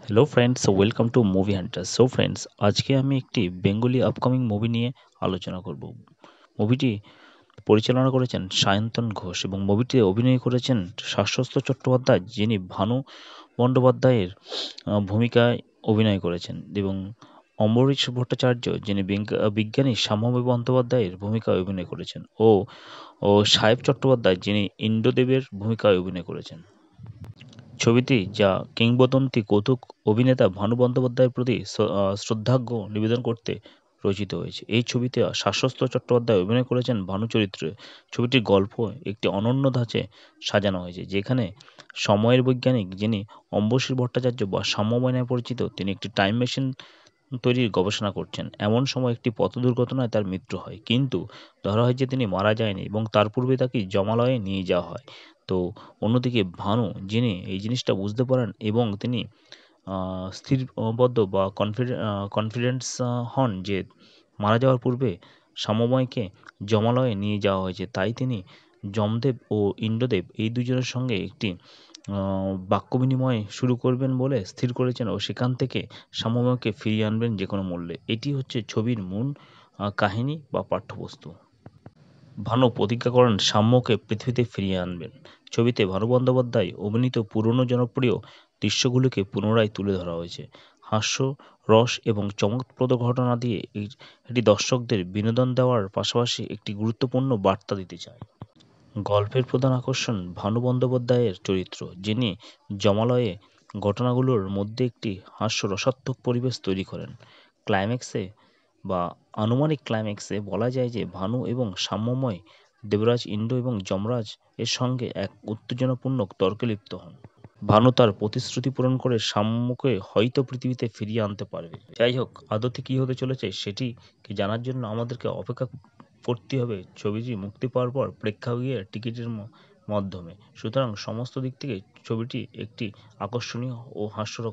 Hello friends, welcome to movie Hunter. So friends, আজকে আমি একটি বেঙ্গলি আপকামিং মুভি নিয়ে আলোচনা করব। মুভিটি পরিচালনা করেছেন সায়ন্তন ঘোষ এবং মুভিটিতে অভিনয় করেছেন শাশ্বত চট্টোপাধ্যায়, যিনি ভানু বন্দ্যোপাধ্যায়ের ভূমিকায় অভিনয় করেছেন, এবং অম্বরীশ ভট্টাচার্য, যিনি বিজ্ঞানী শ্যামাভূমি বন্দ্যোপাধ্যায়ের ভূমিকায় অভিনয় করেছেন, ও সাহেব চট্টোপাধ্যায়, যিনি ইন্দ্রদেবের ভূমিকায় অভিনয় করেছেন। ছবিটি, যা কিংবদন্তি কৌতুক অভিনেতা ভানু বন্দ্যোপাধ্যায়ের প্রতি শ্রদ্ধার্ঘ্য নিবেদন করতে রচিত হয়েছে। এই ছবিতে শাশ্বত চট্টোপাধ্যায় অভিনয় করেছেন ভানু চরিত্রে। ছবিটির গল্প একটি অনন্য ধাঁচে সাজানো হয়েছে, যেখানে সময়ের বৈজ্ঞানিক, যিনি অম্বরীশ ভট্টাচার্য বা সাম্যময় নামে পরিচিত, তিনি একটি টাইম মেশিন তৈরির গবেষণা করছেন। এমন সময় একটি পথ দুর্ঘটনায় তার মৃত্যু হয়, কিন্তু ধরা হয় যে তিনি মারা যায়নি এবং তার পূর্বে তাকে যমালয়ে নিয়ে যাওয়া হয়। তো অন্যদিকে ভানু, যিনি এই জিনিসটা বুঝতে পারেন এবং তিনি স্থিরবদ্ধ বা কনফিডেন্স হন যে মারা যাওয়ার পূর্বে শ্যামময়কে যমালয়ে নিয়ে যাওয়া হয়েছে, তাই তিনি যমদেব ও ইন্দ্রদেব এই দুজনের সঙ্গে একটি বাক্য বিনিময় শুরু করবেন বলে স্থির করেছেন, ও সেখান থেকে শ্যামময়কে ফিরিয়ে আনবেন যে কোনো মূল্যে। এটি হচ্ছে ছবির মূল কাহিনী বা পাঠ্যবস্তু। ভানু প্রতিজ্ঞা করেন সাম্যকে পৃথিবীতে ফিরিয়ে আনবেন। ছবিতে ভানু বন্দ্যোপাধ্যায় অভিনীত পুরনো জনপ্রিয় দৃশ্যগুলোকে পুনরায় তুলে ধরা হয়েছে। হাস্য, রস এবং চমকপ্রদ ঘটনা দিয়ে এটি দর্শকদের বিনোদন দেওয়ার পাশাপাশি একটি গুরুত্বপূর্ণ বার্তা দিতে চায়। গল্পের প্রধান আকর্ষণ ভানু বন্দ্যোপাধ্যায়ের চরিত্র, যিনি যমালয়ে ঘটনাগুলোর মধ্যে একটি হাস্যরসাত্মক পরিবেশ তৈরি করেন। ক্লাইম্যাক্সে বা আনুমানিক ক্লাইম্যাক্সে বলা যায় যে ভানু এবং সাম্যময় দেবরাজ ইন্দ্র এবং যমরাজ এর সঙ্গে এক উত্তেজনাপূর্ণ তর্কে লিপ্ত হন। ভানু তার প্রতিশ্রুতি পূরণ করে সাম্যকে হয়তো পৃথিবীতে ফিরিয়ে আনতে পারবে। যাই হোক, আদতে কী হতে চলেছে সেটিকে জানার জন্য আমাদেরকে অপেক্ষা করতে হবে ছবিটি মুক্তি পাওয়ার পর প্রেক্ষাগৃহে টিকিটের মাধ্যমে। সুতরাং সমস্ত দিক থেকে ছবিটি একটি আকর্ষণীয় ও হাস্যরস